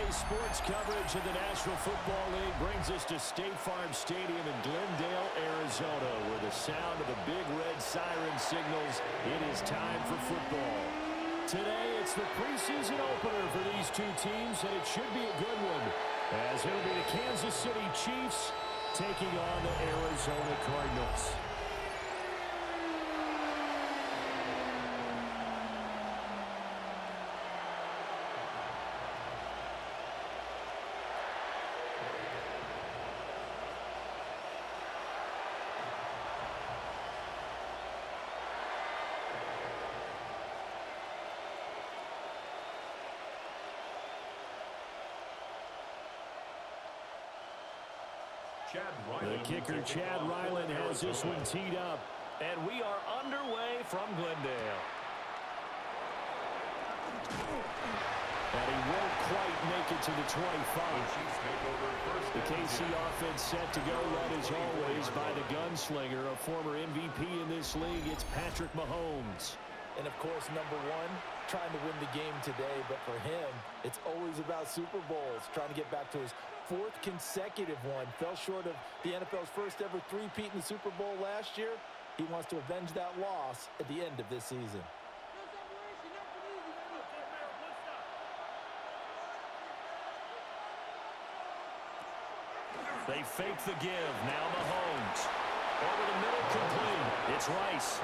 Today's sports coverage of the National Football League brings us to State Farm Stadium in Glendale, Arizona, where the sound of the big red siren signals it is time for football. Today, it's the preseason opener for these two teams, and it should be a good one, as it'll be the Kansas City Chiefs taking on the Arizona Cardinals. The kicker, Chad Ryland, has this one teed up. And we are underway from Glendale. And he won't quite make it to the 25. The KC offense set to go, led as always by the gunslinger, a former MVP in this league. It's Patrick Mahomes. And, of course, number one, trying to win the game today. But for him, it's always about Super Bowls, trying to get back to his fourth consecutive one. Fell short of the NFL's first ever three-peat in the Super Bowl last year. He wants to avenge that loss at the end of this season. They fake the give. Now Mahomes. Over the middle, complete. It's Rice.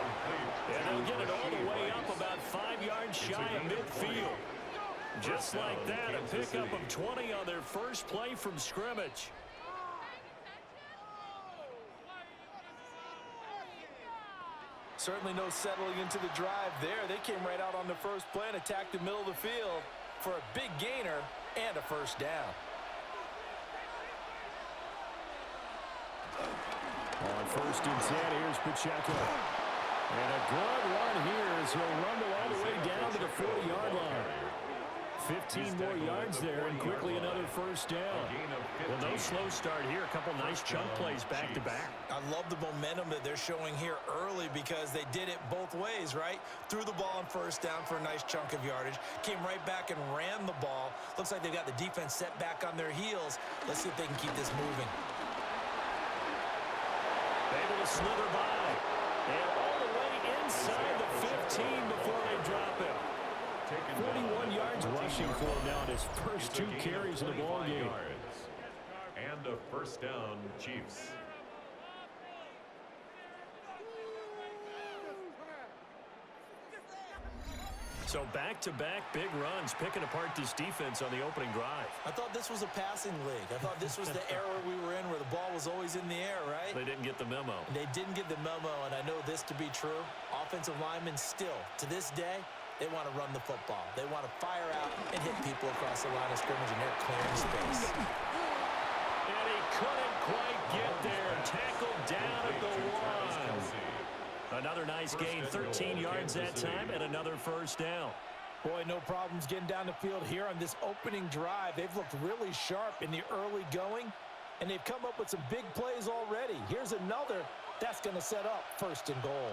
And they'll get it all the way up about 5 yards shy of midfield. Just like that, a pickup of 20 on their first play from scrimmage. Certainly no settling into the drive there. They came right out on the first play and attacked the middle of the field for a big gainer and a first down. On 1st and 10, here's Pacheco. And a good run here as he'll rumble all the way down to the 40-yard line. 15 more yards there, and quickly another first down. Well, no slow start here. A couple nice chunk plays back-to-back. I love the momentum that they're showing here early because they did it both ways, right? Threw the ball on first down for a nice chunk of yardage. Came right back and ran the ball. Looks like they've got the defense set back on their heels. Let's see if they can keep this moving. Able to slither by. And all the way inside the 15 before they drop him. 41 yards rushing for him now in his first 2 carries in the ballgame. And a first down, Chiefs. So back-to-back big runs, picking apart this defense on the opening drive. I thought this was a passing league. I thought this was the era we were in where the ball was always in the air, right? They didn't get the memo. They didn't get the memo, and I know this to be true. Offensive linemen still, to this day, they want to run the football. They want to fire out and hit people across the line of scrimmage, and they're clearing space. And he couldn't quite get there. Tackled down at the 1. Another nice gain, 13 yards that time, and another first down. Boy, no problems getting down the field here on this opening drive. They've looked really sharp in the early going, and they've come up with some big plays already. Here's another that's going to set up 1st and goal.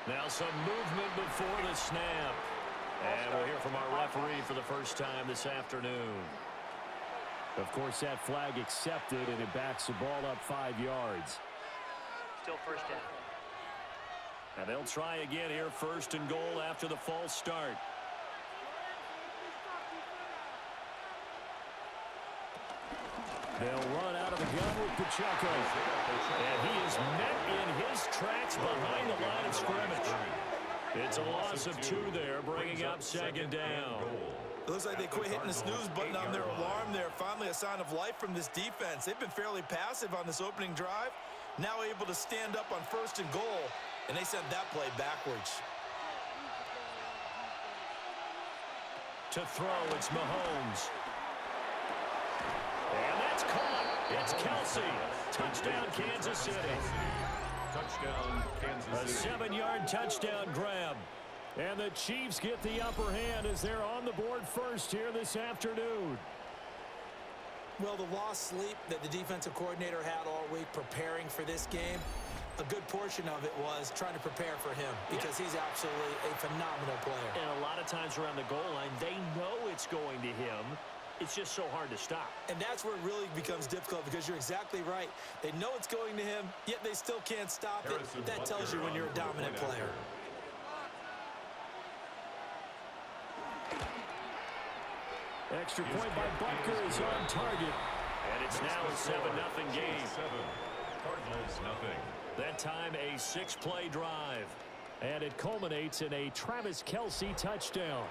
Now some movement before the snap. And we'll hear from our referee for the first time this afternoon. Of course, that flag accepted, and it backs the ball up 5 yards. Still first down. And they'll try again here, 1st and goal after the false start. They'll run out of the gun with Pacheco. And he is met in his tracks behind the line of scrimmage. It's a loss of 2 there, bringing up 2nd down. It looks like they quit hitting the snooze button on their alarm there. Finally a sign of life from this defense. They've been fairly passive on this opening drive. Now able to stand up on 1st and goal, and they sent that play backwards. To throw, it's Mahomes. And that's caught. It's Kelsey. Touchdown, Kansas City. Touchdown, Kansas City. A 7-yard touchdown grab. And the Chiefs get the upper hand as they're on the board first here this afternoon. Well, the lost sleep that the defensive coordinator had all week preparing for this game, a good portion of it was trying to prepare for him because he's absolutely a phenomenal player. And a lot of times around the goal line, they know it's going to him. It's just so hard to stop. And that's where it really becomes difficult because you're exactly right. They know it's going to him, yet they still can't stop it. That tells you when you're a dominant player. Extra point by Butker is on target. And it's now a 7-0 game. Cardinals nothing. That time a 6-play drive. And it culminates in a Travis Kelce touchdown.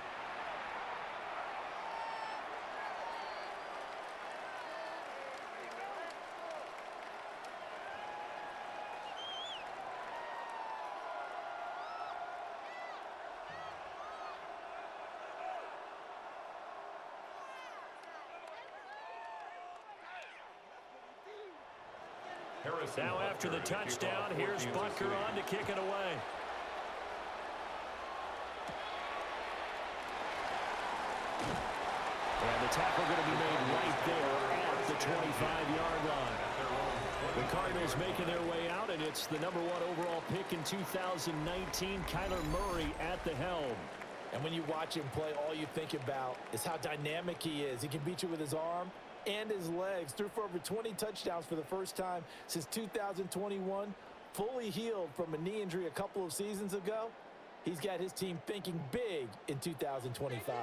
Now after the touchdown, here's Butker on to kick it away. And the tackle going to be made right there at the 25-yard line. The Cardinals making their way out, and it's the #1 overall pick in 2019, Kyler Murray at the helm. And when you watch him play, all you think about is how dynamic he is. He can beat you with his arm and his legs. Threw for over 20 touchdowns for the first time since 2021. Fully healed from a knee injury a couple of seasons ago. He's got his team thinking big in 2025.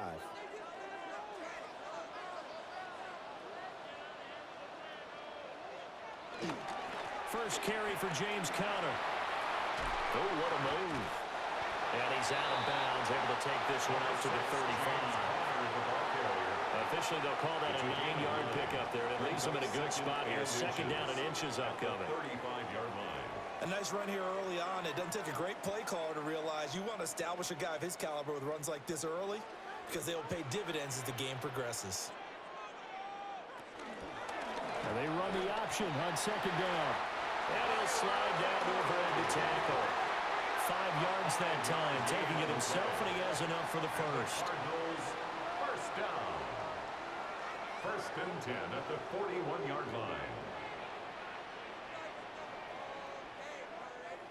First carry for James Conner. Oh, what a move. And he's out of bounds, able to take this one up to the 35. Officially, they'll call that a 9-yard pickup there. It leaves them in a good spot here. Second down and inches upcoming. 35-yard line. A nice run here early on. It doesn't take a great play caller to realize you want to establish a guy of his caliber with runs like this early because they will pay dividends as the game progresses. And they run the option on second down. And he'll slide down overhead to tackle. 5 yards that time, taking it himself, and he has enough for the first. Cardinals first down. First and 10 at the 41-yard line.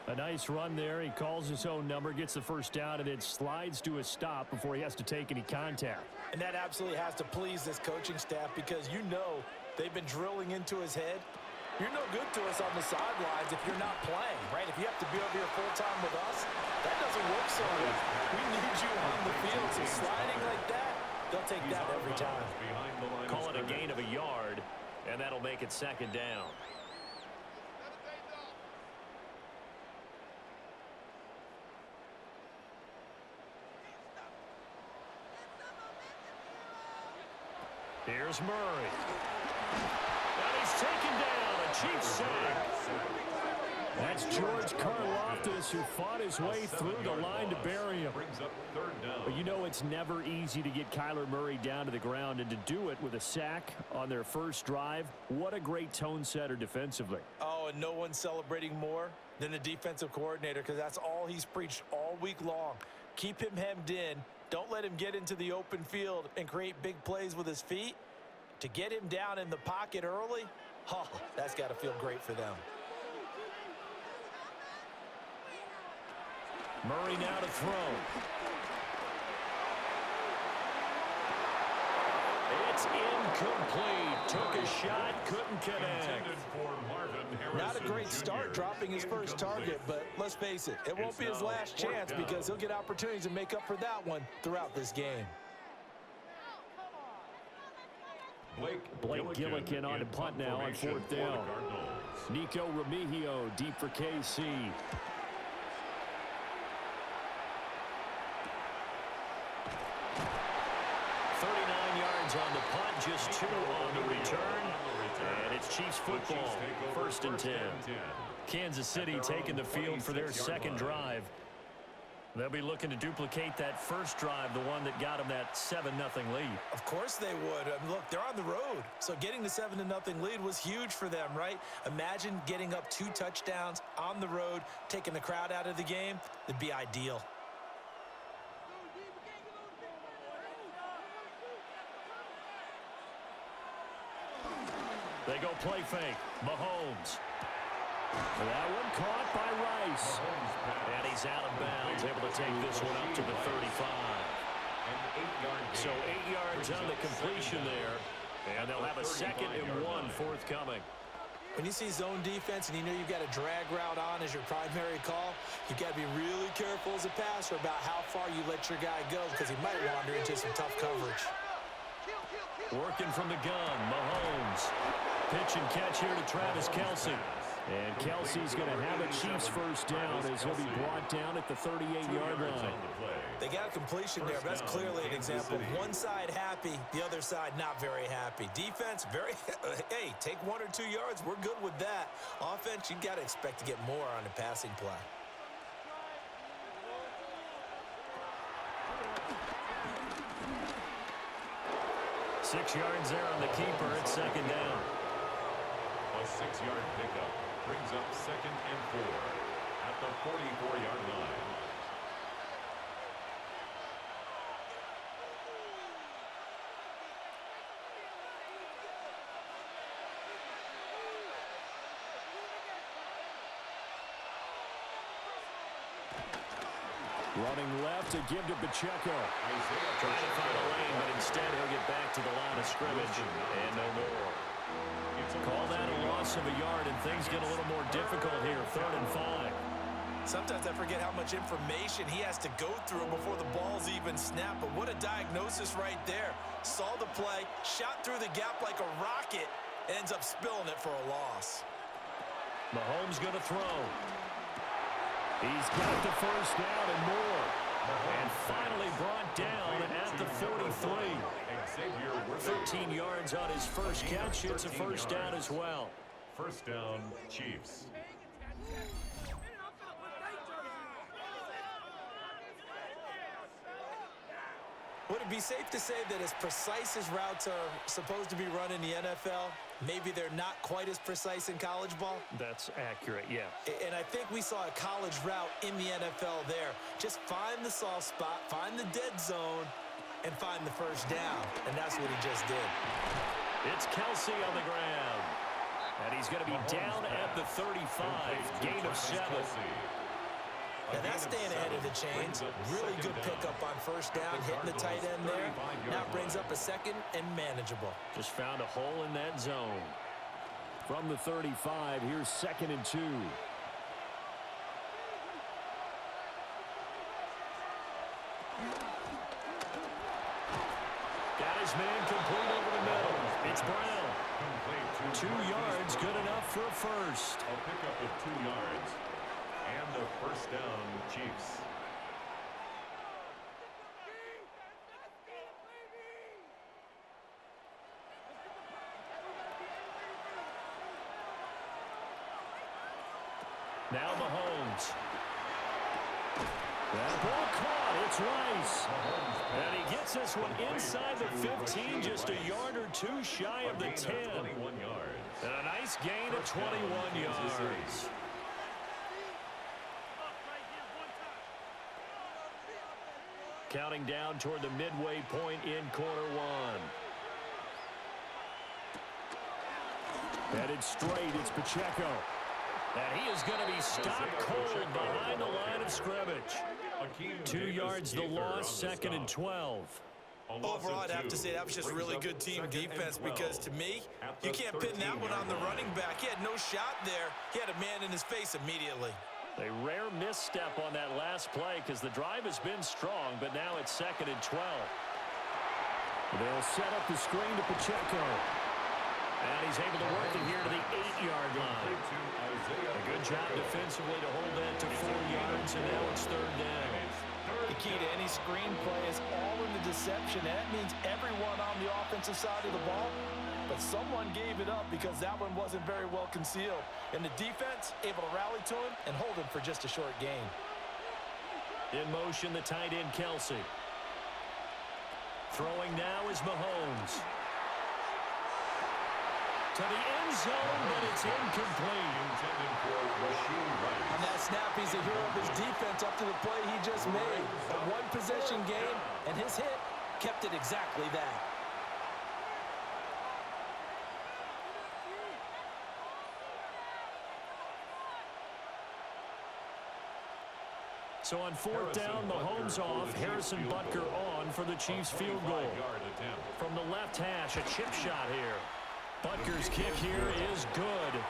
A nice run there. He calls his own number, gets the first down, and then slides to a stop before he has to take any contact. And that absolutely has to please this coaching staff because you know they've been drilling into his head. You're no good to us on the sidelines if you're not playing, right? If you have to be over here full-time with us, that doesn't work so well. We need you on the field, so sliding like that, they'll take that every time. Call it a gain of a yard, and that'll make it second down. Here's Murray. And he's taken down. A Chiefs sack. That's George Karlaftis who fought his way through the line to bury him. But you know it's never easy to get Kyler Murray down to the ground, and to do it with a sack on their first drive, what a great tone setter defensively. Oh, and no one's celebrating more than the defensive coordinator because that's all he's preached all week long. Keep him hemmed in. Don't let him get into the open field and create big plays with his feet. To get him down in the pocket early, that's got to feel great for them. Murray now to throw. It's incomplete. Took a shot, couldn't connect. Not a great start dropping his first target, but let's face it, it won't be his last chance because he'll get opportunities to make up for that one throughout this game. Blake Gillikin on to punt now on fourth down. Nico Remigio deep for KC. 39 yards on the punt, just 2 on the return. And it's Chiefs football, first and 10. Kansas City taking the field for their second drive. They'll be looking to duplicate that first drive, the one that got them that 7-0 lead. Of course they would. I mean, look, they're on the road. So getting the 7-0 lead was huge for them, right? Imagine getting up 2 touchdowns on the road, taking the crowd out of the game. It'd be ideal. They go play fake. Mahomes. That one caught by Rice. And he's out of bounds, able to take this one up to the 35. So 8 yards on the completion there. And they'll have a 2nd and 1 forthcoming. When you see zone defense and you know you've got a drag route on as your primary call, you've got to be really careful as a passer about how far you let your guy go because he might wander into some tough coverage. Working from the gun, Mahomes. Pitch and catch here to Travis Kelce. And Kelsey's going to have a Chiefs first down as he'll be brought down at the 38-yard line. They got a completion there, but that's clearly an example. One side happy, the other side not very happy. Defense, very, hey, take 1 or 2 yards. We're good with that. Offense, you got to expect to get more on the passing play. Six yards there on the keeper. It's 2nd down. A 6-yard pickup brings up 2nd and 4 at the 44-yard line. Running left to give to Pacheco. Trying to find a lane, but instead he'll get back to the line of scrimmage. And no more. Call that a loss of a yard, and things get a little more difficult here. 3rd and 5. Sometimes I forget how much information he has to go through before the ball's even snapped. But what a diagnosis right there. Saw the play, shot through the gap like a rocket, ends up spilling it for a loss. Mahomes going to throw. He's got the first down and more. And finally brought down at the 43. 13 yards on his first catch. It's a first down as well. First down, Chiefs. Would it be safe to say that as precise as routes are supposed to be run in the NFL, maybe they're not quite as precise in college ball? That's accurate, yeah. And I think we saw a college route in the NFL there. Just find the soft spot, find the dead zone, and find the first down. And that's what he just did. It's Kelce on the ground. And he's going to be down at the 35, gain of 7. Now that's staying ahead of the chains. Really good pickup on first down, hitting the tight end there. Now it brings up a 2nd and manageable. Just found a hole in that zone. From the 35, here's 2nd and 2. Got his man complete over the middle. It's Brown. 2 yards, good enough for a first. A pickup of 2 yards. And a first down, Chiefs. Now Mahomes. That ball caught. It's Rice. And he gets this one inside the 15, just a yard or 2 shy of the 10. 21 yards. And a nice gain of 21 yards. Counting down toward the midway point in quarter 1. Headed straight, it's Pacheco. And he is going to be stopped cold behind the line of scrimmage. 2 yards the loss, 2nd and 12. Overall, I'd have to say that was just really good team defense because, to me, you can't pin that one on the running back. He had no shot there. He had a man in his face immediately. A rare misstep on that last play because the drive has been strong, but now it's 2nd and 12. They'll set up the screen to Pacheco. And he's able to work it here to the 8-yard line. A good job defensively to hold that to 4 yards, and now it's 3rd down. The key to any screen play is all in the deception. And that means everyone on the offensive side of the ball. But someone gave it up because that one wasn't very well concealed. And the defense able to rally to him and hold him for just a short gain. In motion, the tight end, Kelce. Throwing now is Mahomes. To the end zone, but it's incomplete. On that snap, he's a hero of his defense up to the play he just made. A one-possession game, and his hit kept it exactly that. So on fourth down, Mahomes off, Harrison Butker on for the Chiefs field goal. From the left hash, a chip shot here. Butker's kick here is good.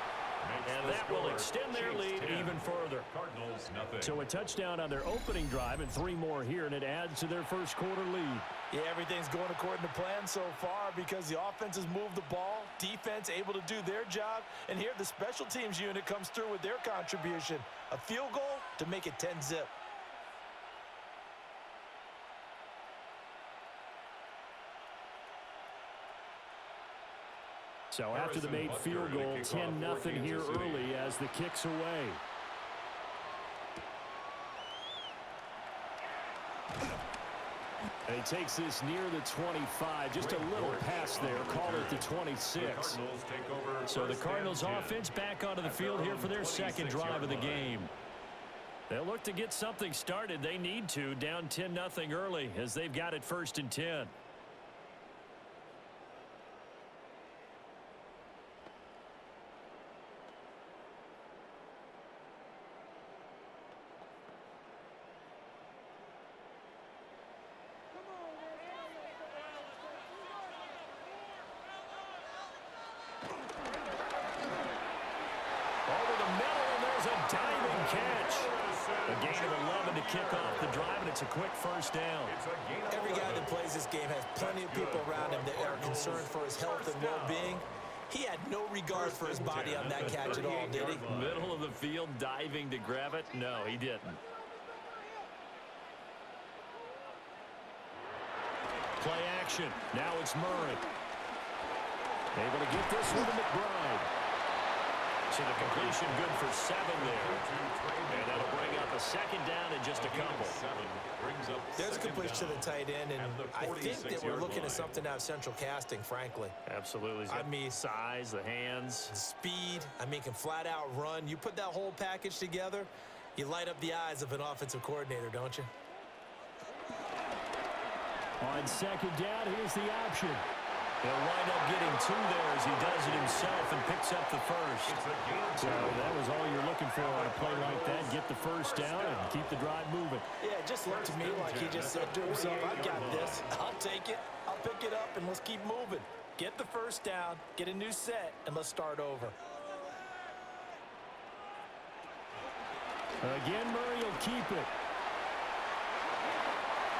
And that will extend their lead even further. Cardinals, nothing. So a touchdown on their opening drive and 3 more here, and it adds to their first quarter lead. Yeah, everything's going according to plan so far because the offense has moved the ball, defense able to do their job, and here the special teams unit comes through with their contribution. A field goal to make it 10-zip. So after the made field goal, 10-0 here early as the kick's away. And he takes this near the 25. Just a little pass there. Call it the 26. So the Cardinals offense back onto the field here for their second drive of the game. They'll look to get something started. They need to. Down 10-0 early as they've got it 1st and 10. Kick off the drive, and it's a quick first down. Every guy that plays this game has plenty of people around him that are concerned for his health and well-being. He had no regard for his body on that catch at all, did he? Middle of the field, diving to grab it? No, he didn't. Play action. Now it's Murray. Able to get this one to McBride. So the completion good for 7 there. And that'll bring up a second down and just a couple. There's a completion to the tight end, and I think that we're looking at something out of central casting, frankly. Absolutely. I mean, size, the hands. Speed. I mean, can flat out run. You put that whole package together, you light up the eyes of an offensive coordinator, don't you? On second down, here's the option. He'll wind up getting 2 there as he does it himself and picks up the first. So that was all you're looking for on a play like that. Get the first down and keep the drive moving. Yeah, it just looked to me like he just said to himself, I got this. I'll take it. I'll pick it up, and let's keep moving. Get the first down, get a new set, and let's start over. Again, Murray will keep it.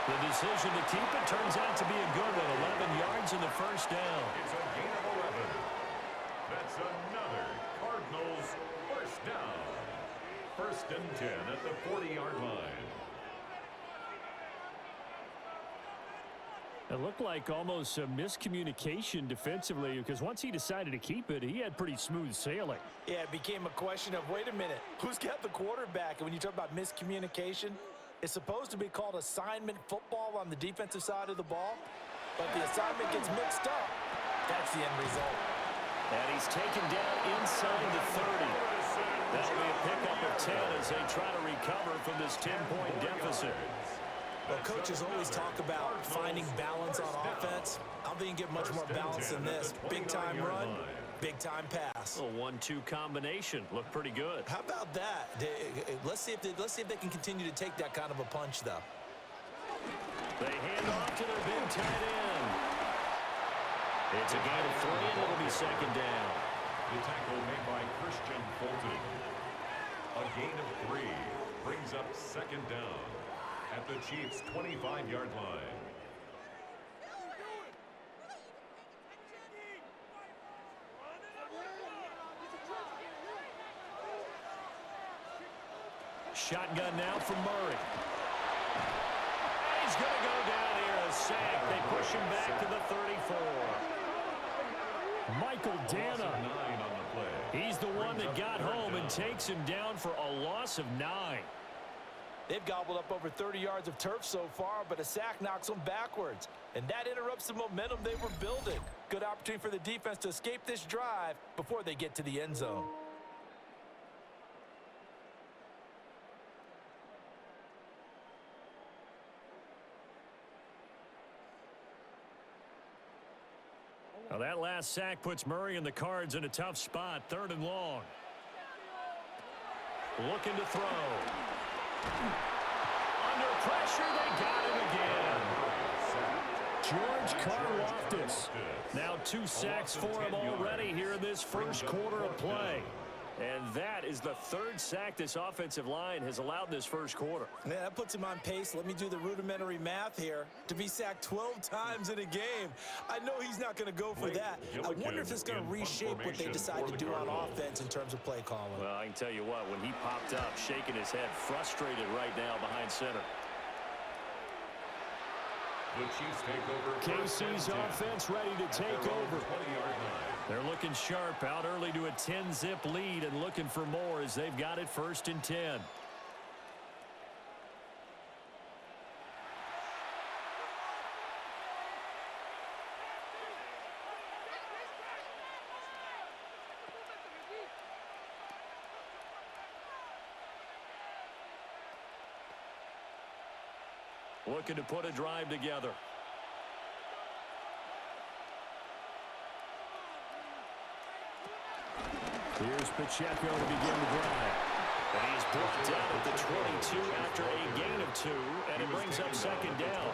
The decision to keep it turns out to be a good one. 11 yards in the first down. It's a gain of 11. That's another Cardinals first down. 1st and 10 at the 40-yard line. It looked like almost a miscommunication defensively because once he decided to keep it, he had pretty smooth sailing. Yeah, it became a question of, wait a minute, who's got the quarterback? And when you talk about miscommunication, it's supposed to be called assignment football on the defensive side of the ball, but the assignment gets mixed up. That's the end result. And he's taken down inside the 30. That'll be a pickup of 10 as they try to recover from this 10-point deficit. Well, coaches always talk about finding balance on offense. I don't think you can get much more balance than this. Big-time run, big-time pass. A 1-2 combination. Looked pretty good. How about that? Let's see if they can continue to take that kind of a punch, though. They hand off to their big tight end. It's a gain of 3, and it'll be second down. The tackle made by Christian Fulton. A gain of 3 brings up second down at the Chiefs' 25-yard line. Shotgun now from Murray. He's going to go down here, a sack. They push him back to the 34. Michael Dana. He's the one that got home and takes him down for a loss of 9. They've gobbled up over 30 yards of turf so far, but a sack knocks them backwards. And that interrupts the momentum they were building. Good opportunity for the defense to escape this drive before they get to the end zone. Now that last sack puts Murray and the Cards in a tough spot. 3rd and long. Looking to throw. pressure. They got him again. George Karlaftis. Now 2 sacks for him already here in this first quarter of play. And that is the 3rd sack this offensive line has allowed this first quarter. Man, that puts him on pace. Let me do the rudimentary math here. To be sacked 12 times in a game. I know he's not going to go for that. I wonder if it's going to reshape what they decide to do on offense in terms of play calling. Well, I can tell you what, when he popped up, shaking his head, frustrated right now behind center. The Chiefs take over. KC's offense ready to take over. They're looking sharp, out early to a 10-zip lead and looking for more as they've got it 1st and 10. Looking to put a drive together. Here's Pacheco to begin the drive. And he's brought down at the 22 after a gain of 2, and it brings up 2nd down.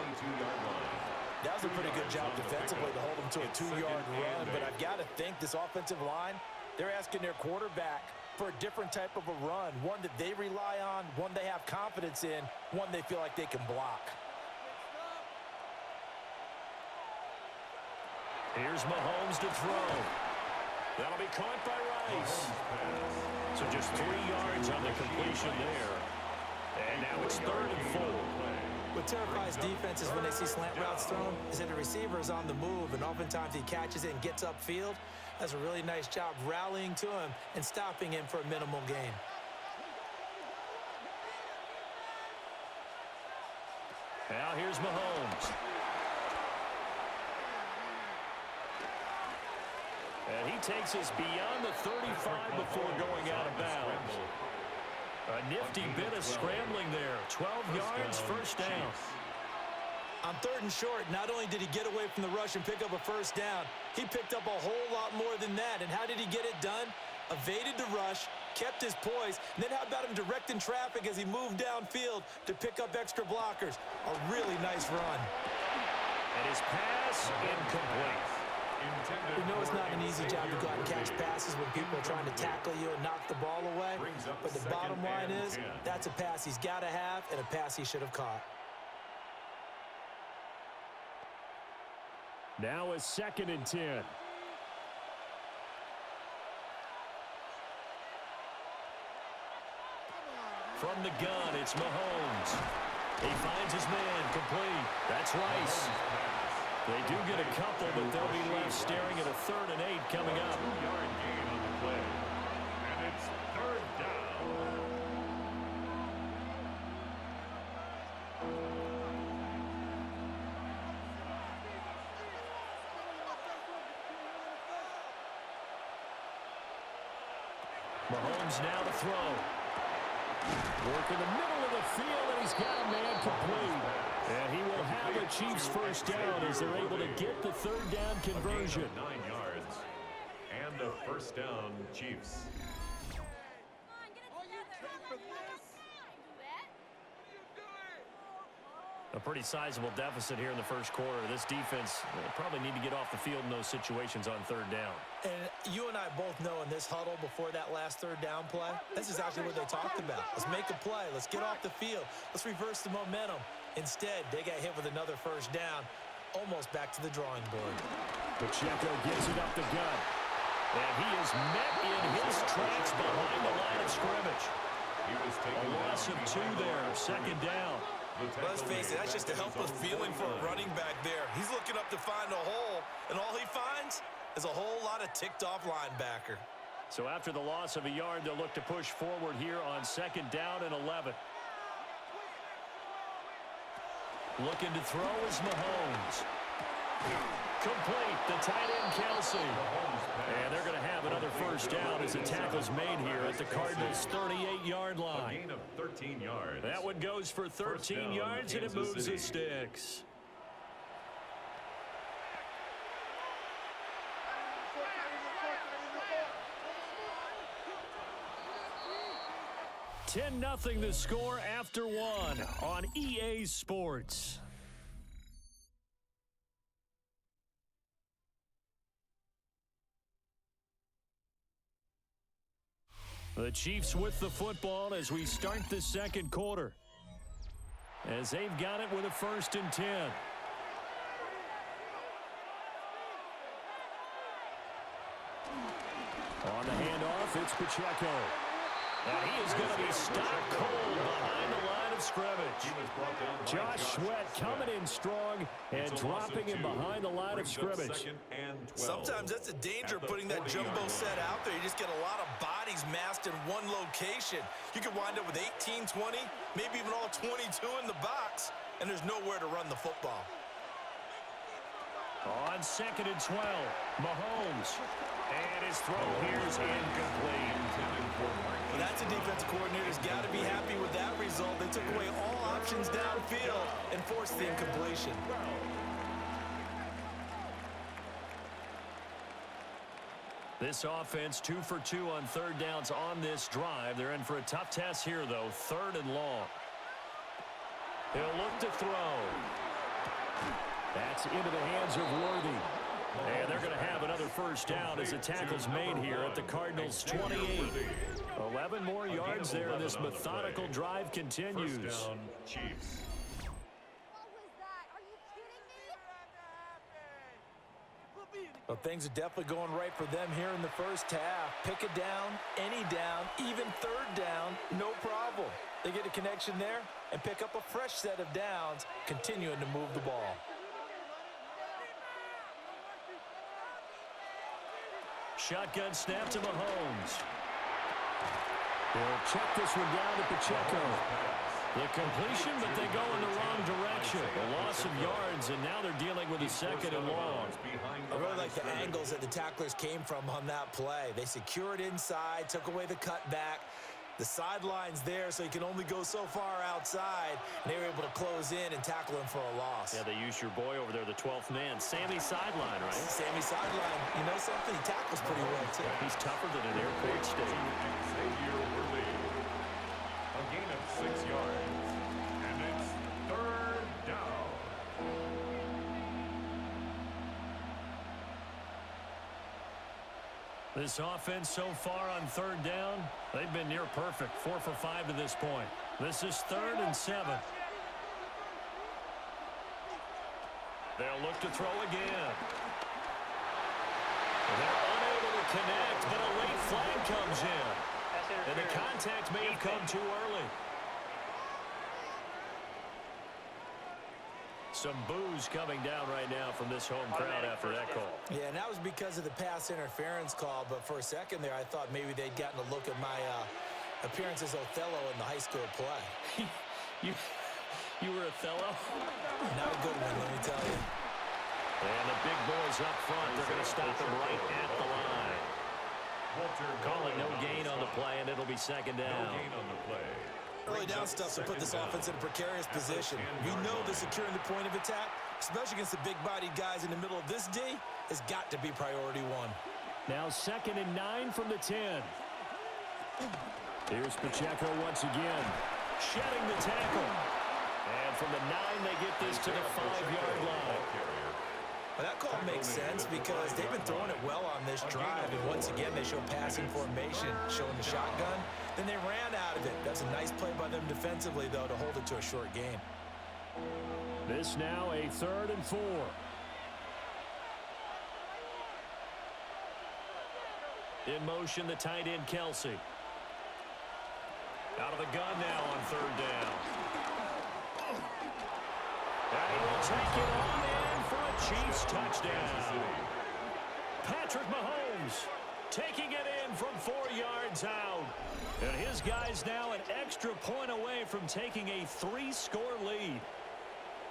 That was a pretty good job defensively to hold him to a 2-yard run, but I've got to think this offensive line, they're asking their quarterback for a different type of a run, one that they rely on, one they have confidence in, one they feel like they can block. Here's Mahomes to throw. That'll be caught by Rice. So just 3 yards on the completion there. And now it's 3rd and 4. What terrifies defenses when they see slant routes thrown is that the receiver is on the move, and oftentimes he catches it and gets upfield. That's a really nice job rallying to him and stopping him for a minimal gain. Now here's Mahomes. And he takes us beyond the 35 before going out of bounds. A nifty bit of scrambling there. 12 yards, 1st down. On 3rd and short, not only did he get away from the rush and pick up a 1st down, he picked up a whole lot more than that. And how did he get it done? Evaded the rush, kept his poise, and then how about him directing traffic as he moved downfield to pick up extra blockers? A really nice run. And his pass incomplete. We know it's not an easy job to go out and catch passes when people are trying to tackle you and knock the ball away. But the bottom line is, that's a pass he's got to have and a pass he should have caught. Now a 2nd and 10. From the gun, it's Mahomes. He finds his man, complete. That's Rice. They do get a couple, but they'll be left staring at a 3rd and 8 coming up. 2-yard gain on the play. And it's 3rd down. Mahomes now to throw. Work in the middle of the field, and he's got a man complete. And he will have a Chiefs 1st down as they're able to get the 3rd down conversion. 9 yards. And a 1st down, Chiefs. A pretty sizable deficit here in the first quarter. This defense probably need to get off the field in those situations on 3rd down. And you and I both know in this huddle before that last 3rd down play, that's exactly what they talked about. Let's make a play. Let's get off the field. Let's reverse the momentum. Instead, they got hit with another 1st down, almost back to the drawing board. Pacheco gives it up the gut. And he is met in his tracks behind the line of scrimmage. A loss of 2 there, 2nd down. Let's face it, that's just a helpless feeling for a running back there. He's looking up to find a hole, and all he finds is a whole lot of ticked-off linebacker. So after the loss of a yard, they'll look to push forward here on 2nd down and 11. Looking to throw is Mahomes. Complete, the tight end Kelsey. And they're going to have another 1st down as the tackle's made here at the Cardinals' 38-yard line. A gain of 13 yards. That one goes for 13 yards, and it moves the sticks. 10-0 the score after one on EA Sports. The Chiefs with the football as we start the second quarter. As they've got it with a 1st and 10. On the handoff, it's Pacheco. And he is going to be stopped cold behind the line of scrimmage. Josh Sweat coming in strong and dropping him behind the line of scrimmage. Sometimes that's the danger of putting that jumbo set out there. You just get a lot of bodies massed in one location. You could wind up with 18, 20, maybe even all 22 in the box, and there's nowhere to run the football. On 2nd and 12, Mahomes. And his throw here is incomplete. Well, that's a defensive coordinator's got to be happy with that result. They took away all options downfield and forced the incompletion. This offense 2 for 2 on 3rd downs on this drive. They're in for a tough test here, though. 3rd and long. He'll look to throw. That's into the hands of Worthy. And they're going to have another 1st down as the tackle's made here at the Cardinals' 28. 11 more yards there, and this methodical drive continues. Chiefs. Well, things are definitely going right for them here in the first half. Pick a down, any down, even 3rd down, no problem. They get a connection there and pick up a fresh set of downs, continuing to move the ball. Shotgun snap to Mahomes. They'll check this one down to Pacheco. The completion, but they go in the wrong direction. A loss of yards, and now they're dealing with a 2nd and long. I really like the angles that the tacklers came from on that play. They secured inside, took away the cutback. The sideline's there, so you can only go so far outside, and they were able to close in and tackle him for a loss. Yeah, they used your boy over there, the 12th man. Sammy sideline, right? Sammy sideline. You know something? He tackles pretty well, too. He's tougher than an airport state. A gain of 6 yards, and it's 3rd down. This offense so far on 3rd down, they've been near perfect. 4 for 5 to this point. This is 3rd and 7. They'll look to throw again. They're unable to connect, but a late flag comes in. And the contact may have come too early. Some boos coming down right now from this home crowd after that call. Yeah, and that was because of the pass interference call, but for a second there, I thought maybe they'd gotten a look at my appearance as Othello in the high school play. You were Othello? Not a good one, let me tell you. And the big boys up front, they're going to stop them right at the line. Calling no gain on the play, and it'll be 2nd down. No gain on the play. Early down stuff to put this offense in a precarious position. We know that securing the point of attack, especially against the big-bodied guys in the middle of this D, has got to be priority 1. Now 2nd and 9 from the 10. Here's Pacheco once again. Shedding the tackle. And from the 9, they get this to the 5-yard line. Well, that call makes sense because they've been throwing it well on this drive, and once again they show passing formation, showing the shotgun. Then they ran out of it. That's a nice play by them defensively, though, to hold it to a short gain. This now a 3rd and 4. In motion, the tight end, Kelsey. Out of the gun now on 3rd down. And he will take it on in for a Chiefs touchdown. Patrick Mahomes taking it in from 4 yards out. And his guys now an extra point away from taking a 3-score lead.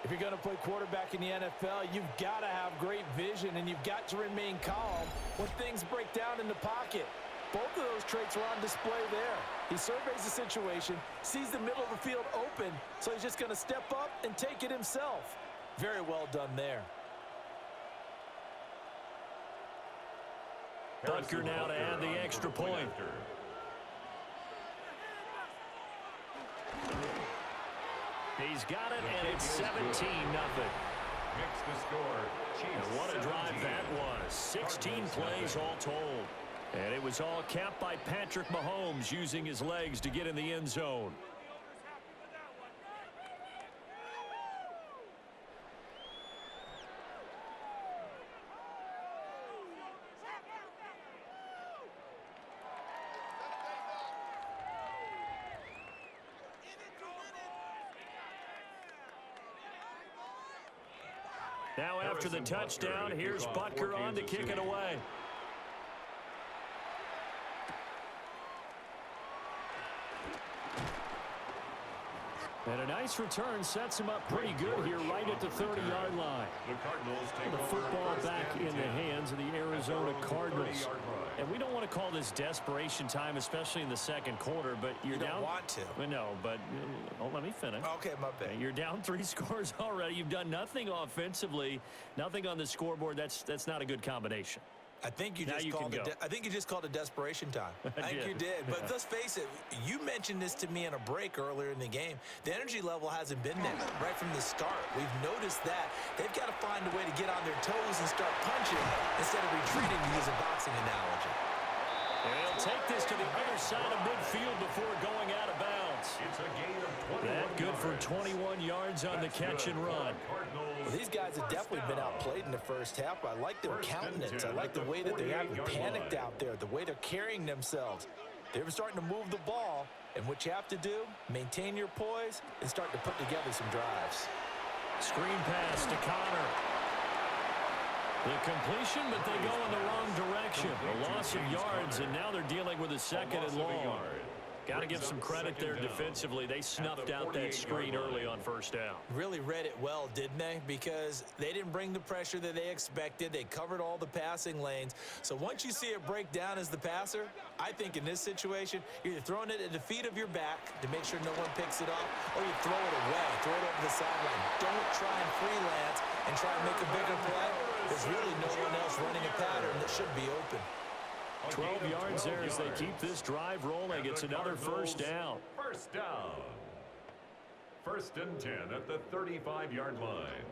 If you're going to play quarterback in the NFL, you've got to have great vision, and you've got to remain calm when things break down in the pocket. Both of those traits are on display there. He surveys the situation, sees the middle of the field open, so he's just going to step up and take it himself. Very well done there. Butker now to add the extra point. He's got it, and it's 17-0. Makes the score. And what a drive that was. 16 plays all told. And it was all capped by Patrick Mahomes using his legs to get in the end zone. Now after the touchdown, here's Butker on to kick it away. And a nice return sets him up pretty good here right at the 30-yard line. The Cardinals take the football back in the hands of the Arizona Cardinals. And we don't want to call this desperation time, especially in the second quarter, but you're down. You don't want to. No, but let me finish. Okay, my bad. You're down 3 scores already. You've done nothing offensively, nothing on the scoreboard. That's not a good combination. I think you just called it desperation time. I think you did. But let's face it, you mentioned this to me in a break earlier in the game. The energy level hasn't been there right from the start. We've noticed that. They've got to find a way to get on their toes and start punching instead of retreating, to use a boxing analogy. And he'll take this to the other side of midfield before going out of bounds. It's a gain of 21 That good for 21 yards on the catch and run. Well, these guys have definitely been outplayed in the first half. I like their countenance. I like the way that they haven't panicked out there, the way they're carrying themselves. They're starting to move the ball, and what you have to do, maintain your poise and start to put together some drives. Screen pass to Connor. The completion, but they go in the wrong direction. A loss of yards, and now they're dealing with a second and long. Got to give some credit there defensively. They snuffed out that screen early on first down. Really read it well, didn't they? Because they didn't bring the pressure that they expected. They covered all the passing lanes. So once you see it break down as the passer, I think in this situation, you're either throwing it at the feet of your back to make sure no one picks it up, or you throw it away, throw it over the sideline. Don't try and freelance and try and make a bigger play. There's really no one else running a pattern that should be open. 12 yards there as they keep this drive rolling. It's another first down. First down. 1st and 10 at the 35-yard line.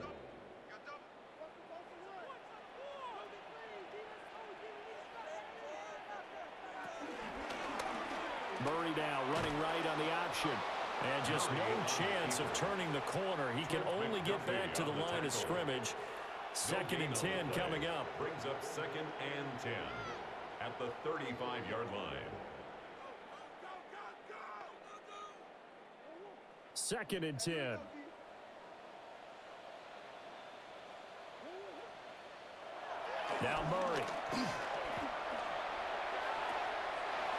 Murray now running right on the option. And just no chance of turning the corner. He can only get back to the line of scrimmage. 2nd and 10 coming up. Brings up 2nd and 10 at the 35-yard line. 2nd and 10. Now Murray.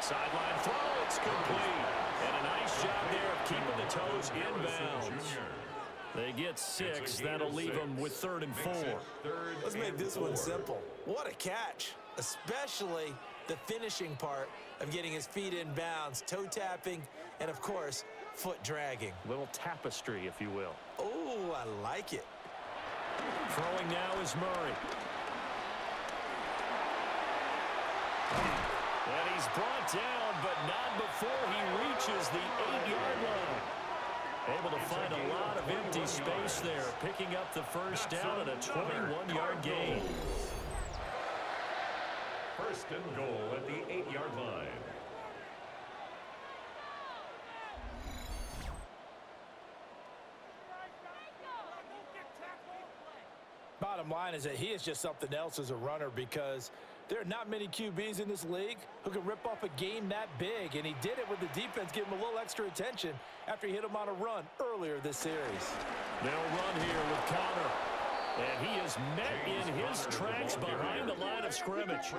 Sideline throw. It's complete. And a nice job there of keeping the toes inbounds. They get 6. That'll leave them with 3rd and 4. Let's make this one simple. What a catch, especially the finishing part of getting his feet in bounds, toe tapping, and of course, foot dragging. Little tapestry, if you will. Oh, I like it. Throwing now is Murray. And he's brought down, but not before he reaches the 8-yard line. Able to find a lot of empty space there, picking up the first down and a 21-yard gain. 1st and goal at the 8-yard line. Bottom line is that he is just something else as a runner, because there are not many QBs in this league who can rip off a game that big, and he did it with the defense giving him a little extra attention after he hit him on a run earlier this series. They'll run here with Connor. And he is met in his tracks behind the line of scrimmage.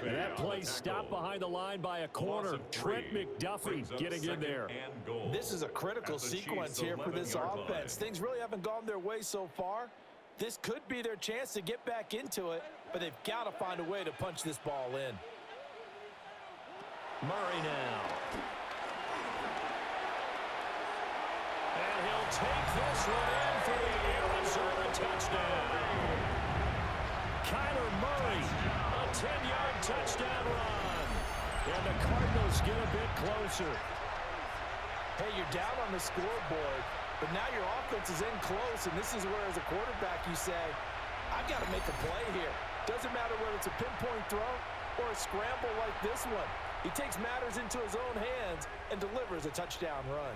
And that play stopped behind the line by a corner. Trent McDuffie getting in there. This is a critical sequence here for this offense. Things really haven't gone their way so far. This could be their chance to get back into it, but they've got to find a way to punch this ball in. Murray now. And he'll take this one in for the Arizona touchdown. Kyler Murray, a 10-yard touchdown run. And the Cardinals get a bit closer. Hey, you're down on the scoreboard. But now your offense is in close, and this is where, as a quarterback, you say, I've got to make a play here. Doesn't matter whether it's a pinpoint throw or a scramble like this one. He takes matters into his own hands and delivers a touchdown run.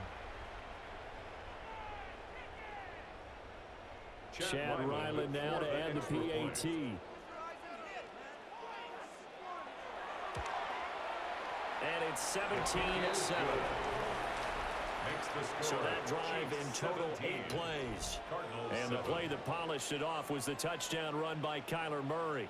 Chad Ryland now to add the PAT. And it's 17-7. So that drive in total 8 plays. And the play that polished it off was the touchdown run by Kyler Murray.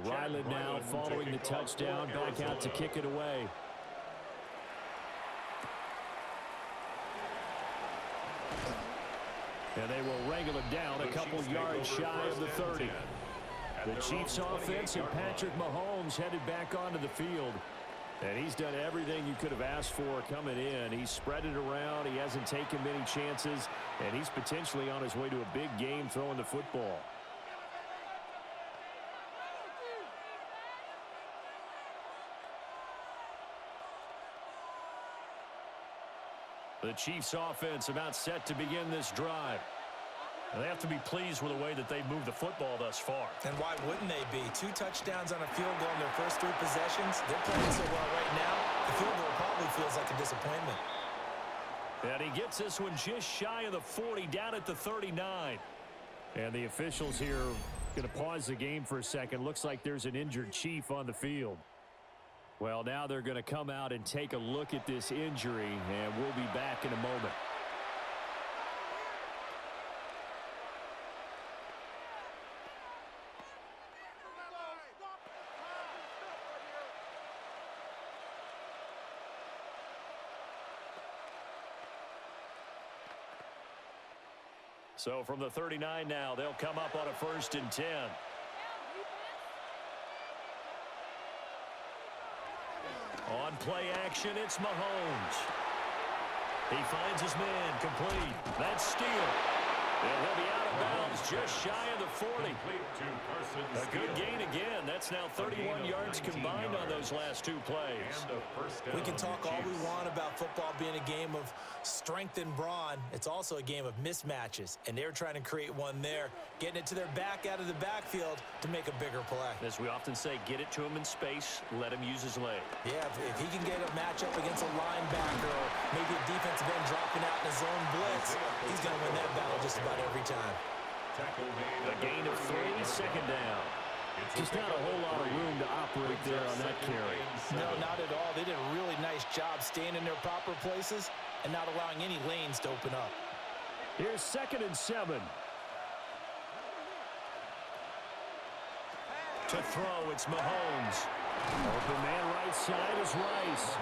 Ryland now following the touchdown, back out to kick it away. And they will wrangle him down a couple yards shy of the 30. The Chiefs offense and Patrick Mahomes headed back onto the field. And he's done everything you could have asked for coming in. He's spread it around. He hasn't taken many chances. And he's potentially on his way to a big game throwing the football. The Chiefs offense about set to begin this drive. And they have to be pleased with the way that they've moved the football thus far. And why wouldn't they be? 2 touchdowns on a field goal in their first 3 possessions. They're playing so well right now, the field goal probably feels like a disappointment. And he gets this one just shy of the 40, down at the 39. And the officials here going to pause the game for a second. Looks like there's an injured Chief on the field. Well, now they're going to come out and take a look at this injury, and we'll be back in a moment. So from the 39 now, they'll come up on a 1st and 10. On play action, it's Mahomes. He finds his man, complete. That's steal. And he'll be out of bounds just shy of the 40. A good gain again. That's now 31 yards combined on those last 2 plays. We can talk all we want about football being a game of strength and brawn. It's also a game of mismatches, and they're trying to create one there, getting it to their back out of the backfield to make a bigger play. As we often say, get it to him in space, let him use his leg. Yeah, if he can get a matchup against a linebacker or maybe a defensive end dropping out in a zone blitz, he's going to win that battle just about every time. A gain of 3, 2nd down. Just not a whole lot of room to operate there on that carry. No, not at all. They did a really nice job staying in their proper places and not allowing any lanes to open up. Here's 2nd and 7. To throw, it's Mahomes. Open man right side is Rice.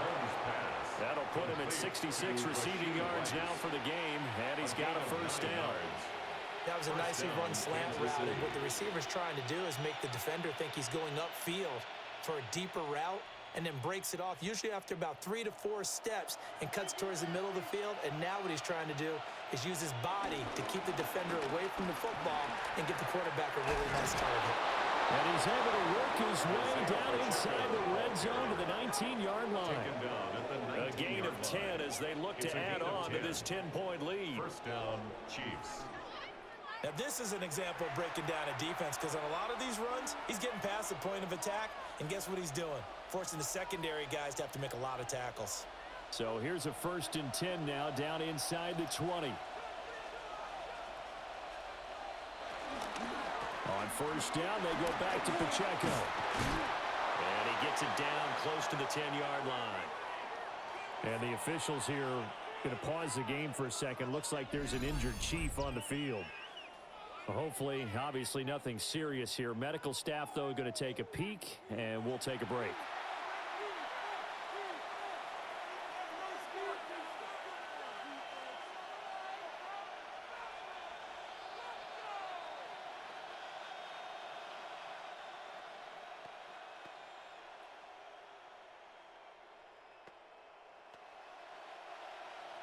That'll put him at 66 receiving yards now for the game, and he's got a 1st down. That was a nicely run slant route, and what the receiver's trying to do is make the defender think he's going upfield for a deeper route and then breaks it off, usually after about 3 to 4 steps, and cuts towards the middle of the field. And now what he's trying to do is use his body to keep the defender away from the football and get the quarterback a really nice target. And he's able to work his way down inside the red zone to the 19-yard line. A gain of 10 as they look to add on to this 10-point lead. 1st down, Chiefs. Now, this is an example of breaking down a defense, because on a lot of these runs, he's getting past the point of attack, and guess what he's doing? Forcing the secondary guys to have to make a lot of tackles. So here's a 1st and 10 now, down inside the 20. On 1st down, they go back to Pacheco. And he gets it down close to the 10-yard line. And the officials here going to pause the game for a second. Looks like there's an injured Chief on the field. Hopefully, obviously nothing serious here. Medical staff, though, going to take a peek, and we'll take a break.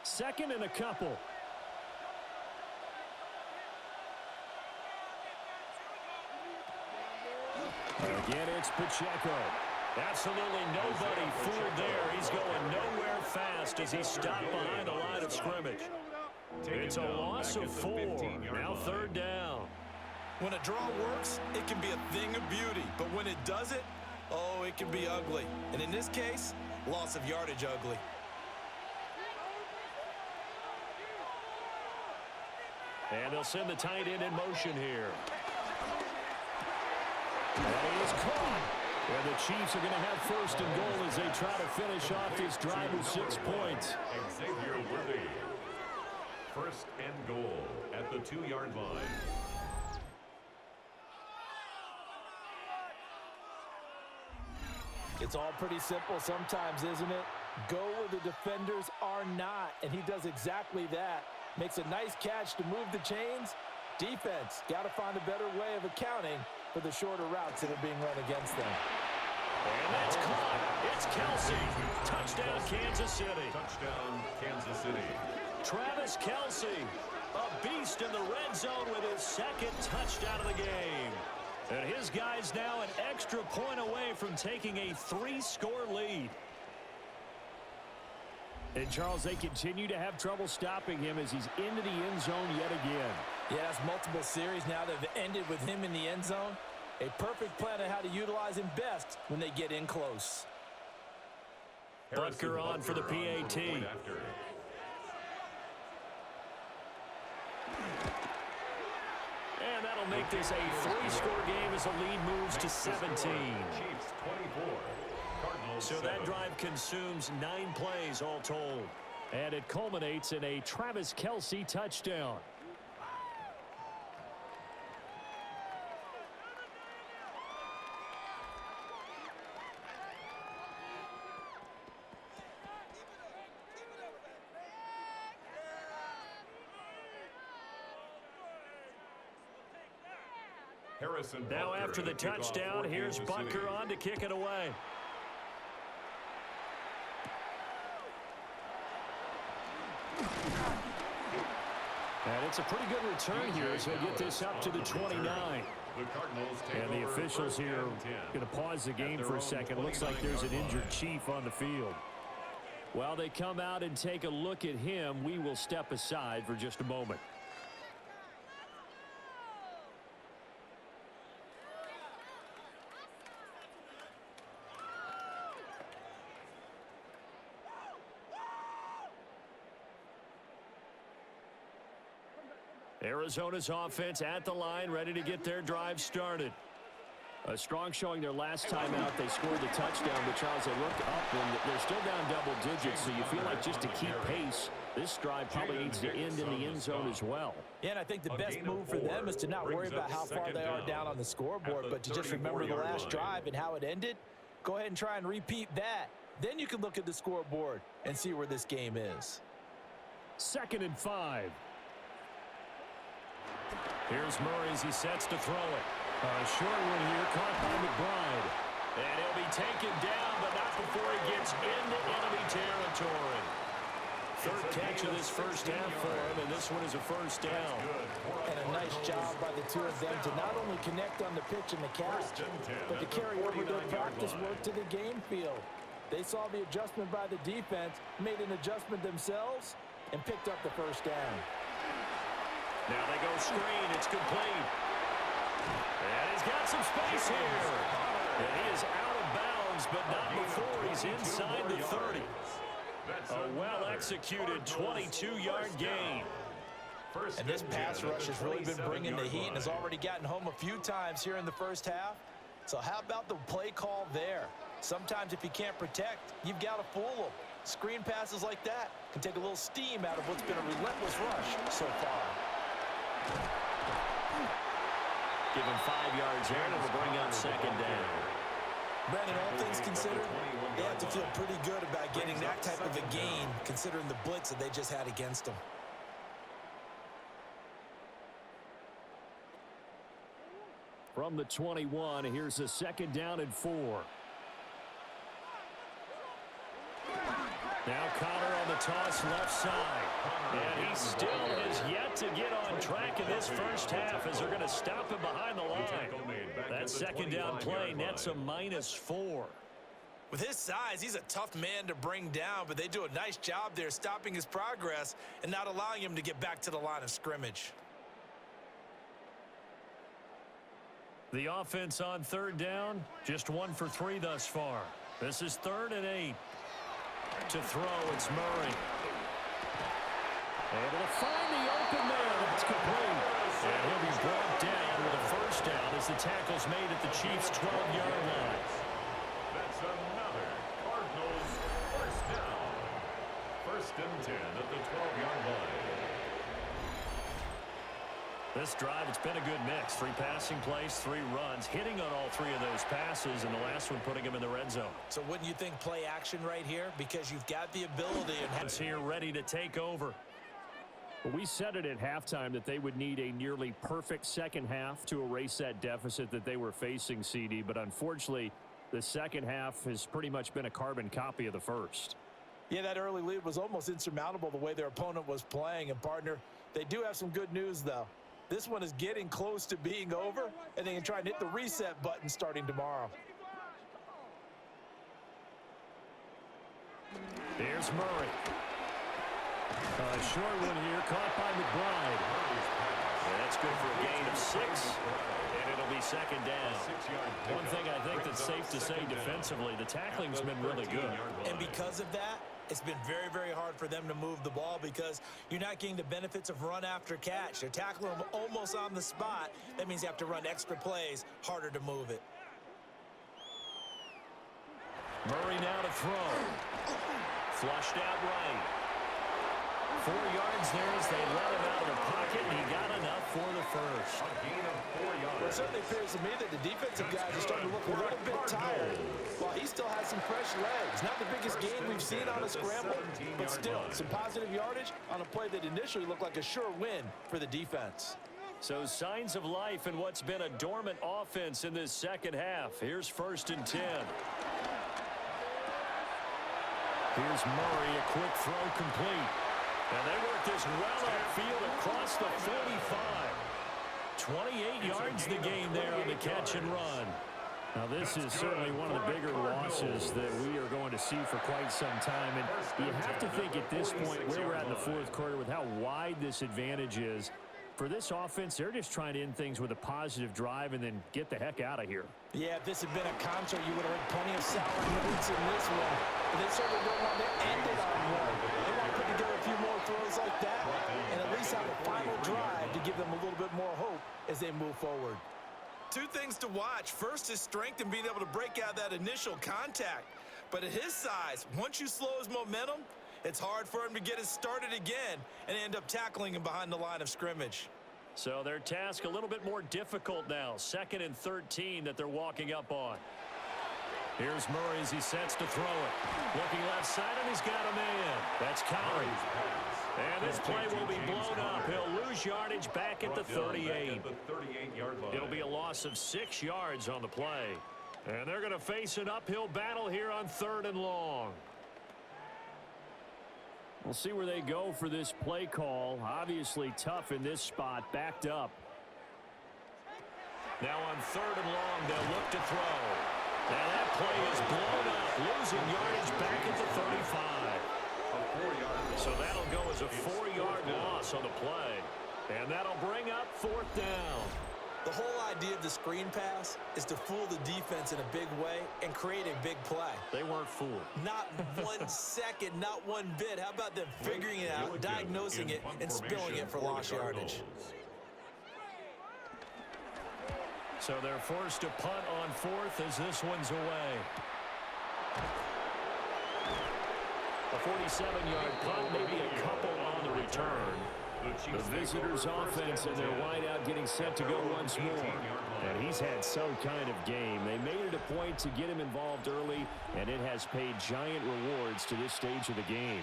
2nd and a couple. Again, it's Pacheco. Absolutely nobody fooled there. He's going nowhere fast as he stopped behind the line of scrimmage. It's a loss of 4. Now 3rd down. When a draw works, it can be a thing of beauty. But when it doesn't, oh, it can be ugly. And in this case, loss of yardage ugly. And they'll send the tight end in motion here. And he is caught. And the Chiefs are going to have 1st and goal as they try to finish off this drive with 6 points. Xavier Worthy. 1st and goal at the 2-yard line. It's all pretty simple sometimes, isn't it? Go where the defenders are not, and he does exactly that. Makes a nice catch to move the chains. Defense, got to find a better way of accounting for the shorter routes that are being run against them. And that's caught. It's Kelsey. Touchdown, Kansas City. Touchdown, Kansas City. Travis Kelsey, a beast in the red zone with his 2nd touchdown of the game. And his guy's now an extra point away from taking a 3-score lead. And, Charles, they continue to have trouble stopping him as he's into the end zone yet again. Yes, multiple series now that have ended with him in the end zone. A perfect plan on how to utilize him best when they get in close. Butker on for the PAT. And that'll make this a 3-score game as the lead moves to 17. Chiefs 24. Cardinals So 7. that drive consumes 9 plays all told. And it culminates in a Travis Kelsey touchdown. Now after the touchdown, here's Butker on to kick it away. And it's a pretty good return here as they get this up to the 29. And the officials here are going to pause the game for a second. Looks like there's an injured Chief on the field. While they come out and take a look at him, we will step aside for just a moment. Arizona's offense at the line, ready to get their drive started. A strong showing their last time out. They scored the touchdown, but Charles, they look up and they're still down double digits, so you feel like just to keep pace, this drive probably needs to end in the end zone as well. Yeah, and I think the best move for them is to not worry about how far they are down on the scoreboard, but to just remember the last drive and how it ended. Go ahead and try and repeat that. Then you can look at the scoreboard and see where this game is. 2nd and 5. Here's Murray as he sets to throw it. A short one here, caught by McBride. And he'll be taken down, but not before he gets into enemy territory. 3rd catch of this first half for him, and this one is a 1st down. And a nice job by the two of them to not only connect on the pitch and the catch, but to carry over their practice work to the game field. They saw the adjustment by the defense, made an adjustment themselves, and picked up the 1st down. Now they go screen. It's complete. And he's got some space here. And he is out of bounds, but not before he's inside the 30. A well-executed 22-yard gain. And this pass rush has really been bringing the heat and has already gotten home a few times here in the first half. So how about the play call there? Sometimes if you can't protect, you've got to fool them. Screen passes like that can take a little steam out of what's been a relentless rush so far. Give him 5 yards there, and it'll bring up 2nd down. Brandon, all things considered, they have to feel pretty good about getting that type of a gain, considering the blitz that they just had against them. From the 21, here's a 2nd down and 4. Now Connor on the toss left side. And he still has yet to get on track in this first half as they're going to stop him behind the line. That second down play nets a -4. With his size, he's a tough man to bring down, but they do a nice job there stopping his progress and not allowing him to get back to the line of scrimmage. The offense on third down, just 1 for 3 thus far. This is 3rd and 8. To throw, it's Murray. Able to find the open man. That's complete. And he'll be brought down with a first down as the tackle's made at the Chiefs' 12-yard line. That's another Cardinals first down. 1st and 10 at the 12-yard line. This drive, it's been a good mix. 3 passing plays, 3 runs, hitting on all 3 of those passes, and the last one putting him in the red zone. So wouldn't you think play action right here? Because you've got the ability. And it's here ready to take over. Well, we said it at halftime that they would need a nearly perfect second half to erase that deficit that they were facing, CD. But unfortunately, the second half has pretty much been a carbon copy of the first. Yeah, that early lead was almost insurmountable the way their opponent was playing. And, partner, they do have some good news, though. This one is getting close to being over, and they can try and hit the reset button starting tomorrow. Here's Murray. A short one here, caught by McBride. And that's good for a gain of 6, and it'll be second down. One thing I think that's safe to say defensively, the tackling's been really good. And because of that, it's been very, very hard for them to move the ball because you're not getting the benefits of run after catch. They're tackling them almost on the spot. That means you have to run extra plays, harder to move it. Murray now to throw. Flushed out right. 4 yards there as they let him out of the pocket, and he got enough for the first. A gain of 4 yards. Well, it certainly appears to me that the defensive guys are starting to look a little bit tired while he still has some fresh legs. Not the biggest gain we've seen on a scramble, but still some positive yardage on a play that initially looked like a sure win for the defense. So signs of life in what's been a dormant offense in this second half. Here's 1st and 10. Here's Murray, a quick throw complete. And they work this well upfield across the 45. 28 yards the gain there on the catch and run. Now, this is certainly one of the bigger losses that we are going to see for quite some time. And you have to think at this point where we're at in the 4th quarter with how wide this advantage is. For this offense, they're just trying to end things with a positive drive and then get the heck out of here. Yeah, if this had been a concert, you would have heard plenty of sour notes in this one. But they certainly don't want to end it on one. They want to put together a few more throws like that and at least have a final drive to give them a little bit more hope as they move forward. 2 things to watch. First is strength and being able to break out that initial contact. But at his size, once you slow his momentum, it's hard for him to get it started again and end up tackling him behind the line of scrimmage. So their task a little bit more difficult now. 2nd and 13 that they're walking up on. Here's Murray as he sets to throw it. Looking left side, and he's got a man. That's Cowrie. And this play will be blown up. He'll lose yardage back at the 38. It'll be a loss of 6 yards on the play. And they're going to face an uphill battle here on 3rd and long. We'll see where they go for this play call. Obviously tough in this spot, backed up. Now on 3rd and long, they'll look to throw. And that play is blown up, losing yardage back at the 35. So that'll go as a 4-yard loss on the play. And that'll bring up 4th down. The whole idea of the screen pass is to fool the defense in a big way and create a big play. They weren't fooled. Not 1 second, not 1 bit. How about them figuring it out, diagnosing it, and spilling it for lost yardage? So they're forced to punt on 4th as this one's away. A 47-yard punt, maybe a couple on the return. The visitors' offense and their wideout getting set to go once more. And he's had some kind of game. They made it a point to get him involved early, and it has paid giant rewards to this stage of the game.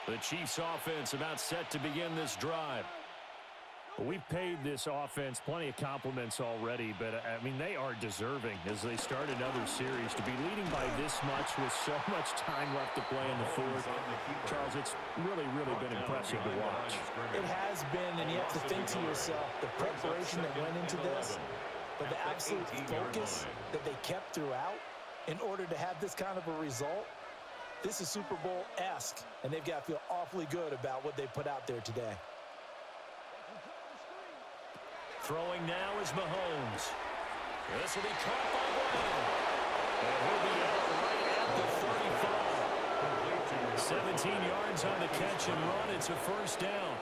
The Chiefs' offense about set to begin this drive. We've paid this offense plenty of compliments already, but, I mean, they are deserving as they start another series. To be leading by this much with so much time left to play in the fourth, Charles, it's really, really been impressive to watch. It has been, and you have to think to yourself, the preparation that went into this, but the absolute focus that they kept throughout in order to have this kind of a result, this is Super Bowl-esque, and they've got to feel awfully good about what they put out there today. Throwing now is Mahomes. This will be caught by Brown. And he'll be out right at the 35. 17 yards on the catch and run. It's a first down.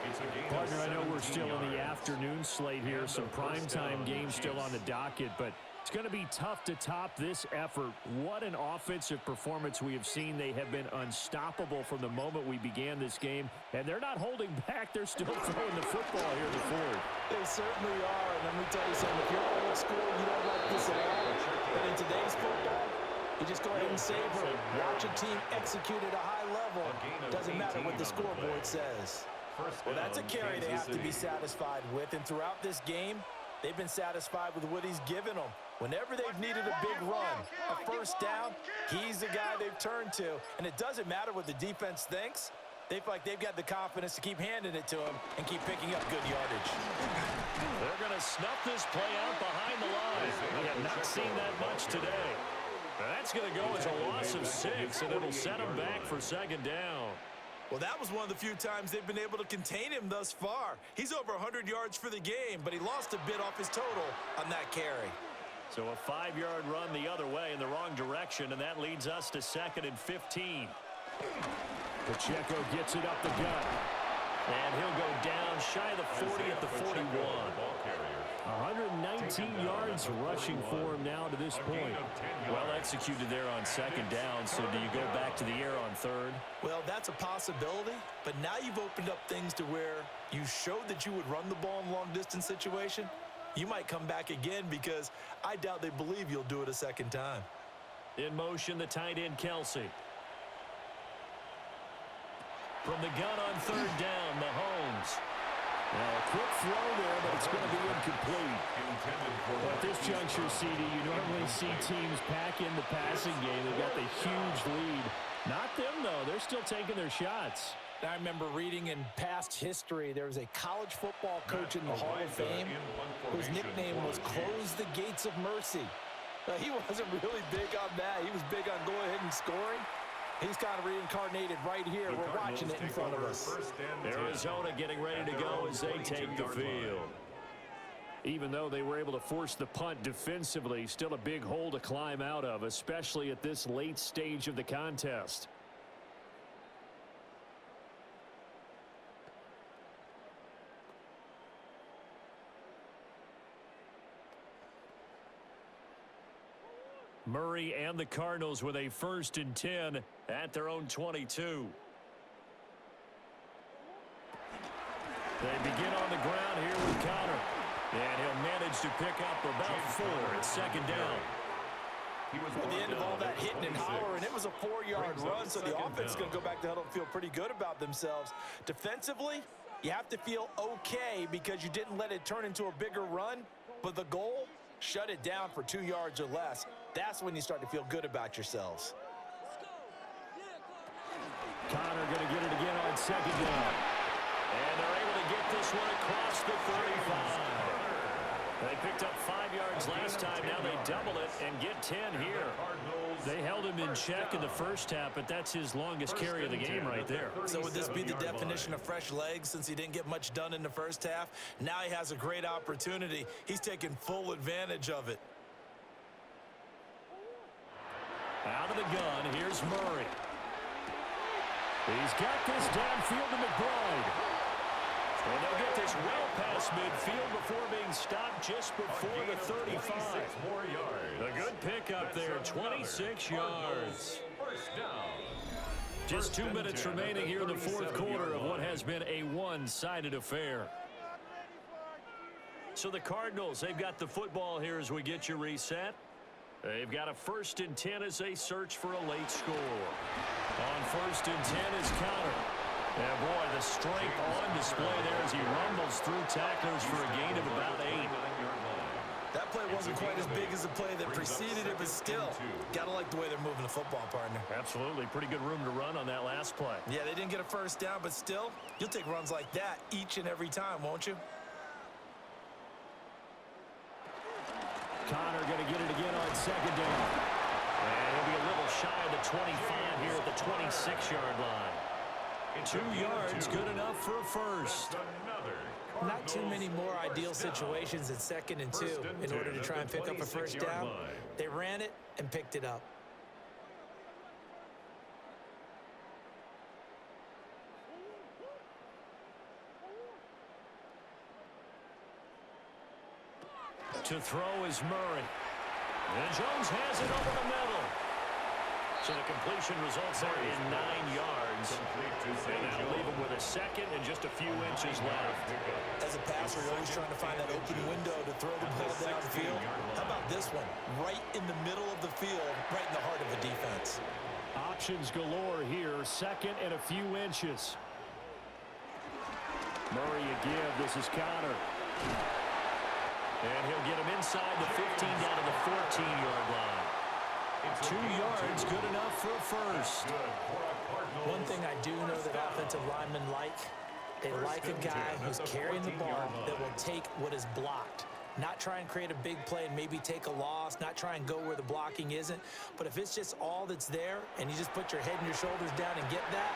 Partner, I know we're still in the afternoon slate here. Some primetime games still on the docket, but it's going to be tough to top this effort. What an offensive performance we have seen. They have been unstoppable from the moment we began this game, and they're not holding back. They're still throwing the football here in the fourth. They certainly are, and let me tell you something. If you're old school, you don't like this at all. But in today's football, you just go ahead and savor it. Watch a team execute at a high level. Doesn't matter what the scoreboard says. Well, that's a carry they have to be satisfied with, and throughout this game, they've been satisfied with what he's given them. Whenever they've needed a big run, a first down, he's the guy they've turned to. And it doesn't matter what the defense thinks. They feel like they've got the confidence to keep handing it to him and keep picking up good yardage. They're going to snuff this play out behind the line. We have not seen that much today. That's going to go as a loss of 6, and it'll set them back for second down. Well, that was one of the few times they've been able to contain him thus far. He's over 100 yards for the game, but he lost a bit off his total on that carry. So a 5-yard run the other way in the wrong direction, and that leads us to 2nd and 15. Pacheco gets it up the gut. And he'll go down shy of the 40 at the 41. 119 yards rushing for him now to this point. Well executed there on second down, so do you go back to the air on third? Well, that's a possibility, but now you've opened up things to where you showed that you would run the ball in long-distance situation. You might come back again because I doubt they believe you'll do it a second time. In motion, the tight end, Kelsey. From the gun on third down, Mahomes. Now, a quick throw there, but it's going to be incomplete. Well, at this juncture, CD, you normally see teams pack in the passing game. They've got the huge lead. Not them, though. They're still taking their shots. I remember reading in past history, there was a college football coach in the Hall of Fame whose nickname was Close the Gates of Mercy. He wasn't really big on that. He was big on go ahead and scoring. He's kind of reincarnated right here. We're watching it in front of us. Arizona getting ready to go as they take the field. Even though they were able to force the punt defensively, still a big hole to climb out of, especially at this late stage of the contest. Murray and the Cardinals with a 1st and 10 at their own 22. They begin on the ground here with Connor. And he'll manage to pick up about 4 at second down. At the end of all that hitting and hollering, it was a 4-yard run, so the offense is going to go back to huddle and feel pretty good about themselves. Defensively, you have to feel okay because you didn't let it turn into a bigger run, but the goal, shut it down for 2 yards or less. That's when you start to feel good about yourselves. Connor going to get it again on second down. And they're able to get this one across the 35. They picked up 5 yards last time. Now they double it and get 10 here. They held him in check in the first half, but that's his longest carry of the game right there. So would this be the definition of fresh legs since he didn't get much done in the first half? Now he has a great opportunity. He's taking full advantage of it. Out of the gun, here's Murray. He's got this downfield to McBride. And they'll get this well past midfield before being stopped just before the 35. A good pickup there, 26 yards. Just 2 minutes remaining here in the fourth quarter of what has been a one-sided affair. So the Cardinals, they've got the football here as we get you reset. They've got a 1st and 10 as they search for a late score. On 1st and 10 is Connor. And boy, the strength on display there as he rumbles through tacklers for a gain of about 8. That play wasn't quite as big as the play that preceded it, but still, got to like the way they're moving the football, partner. Absolutely. Pretty good room to run on that last play. Yeah, they didn't get a first down, but still, you'll take runs like that each and every time, won't you? Connor going to get it again on second down. And he'll be a little shy of the 25 here at the 26-yard line. 2 yards, good enough for a first. Not too many more ideal situations at 2nd and 2 in order to try and pick up a first down. They ran it and picked it up. To throw is Murray. And Jones has it over the middle. So the completion results there in 9 yards. And that'll leave him with a second and just a few inches left. As a passer, you're always trying to find that open window to throw the ball downfield. How about this one? Right in the middle of the field, right in the heart of the defense. Options galore here. Second and a few inches. Murray a give. This is Connor. And he'll get him inside the 15 down to the 14-yard line. 2 yards, good enough for a first. One thing I do know that offensive linemen like, they like a guy who's carrying the ball that will take what is blocked. Not try and create a big play and maybe take a loss, not try and go where the blocking isn't. But if it's just all that's there and you just put your head and your shoulders down and get that,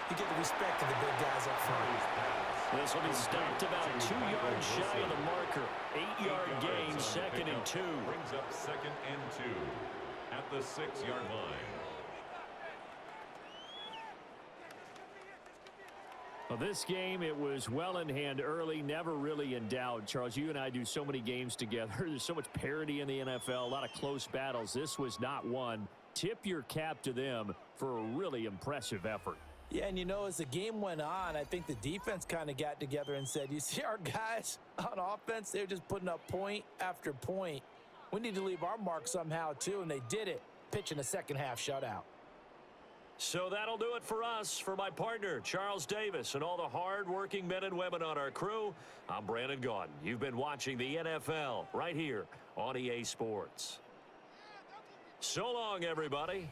you get the respect of the big guys up front. This will be stopped about 2 yards shy of the marker. 8-yard gain, 2nd and 2. Brings up 2nd and 2 at the 6-yard line. Well, this game, it was well in hand early, never really in doubt. Charles, you and I do so many games together. There's so much parity in the NFL, a lot of close battles. This was not one. Tip your cap to them for a really impressive effort. Yeah, and you know, as the game went on, I think the defense kind of got together and said, you see our guys on offense, they're just putting up point after point. We need to leave our mark somehow, too, and they did it, pitching a second-half shutout. So that'll do it for us. For my partner, Charles Davis, and all the hard-working men and women on our crew, I'm Brandon Gaudin. You've been watching the NFL right here on EA Sports. So long, everybody.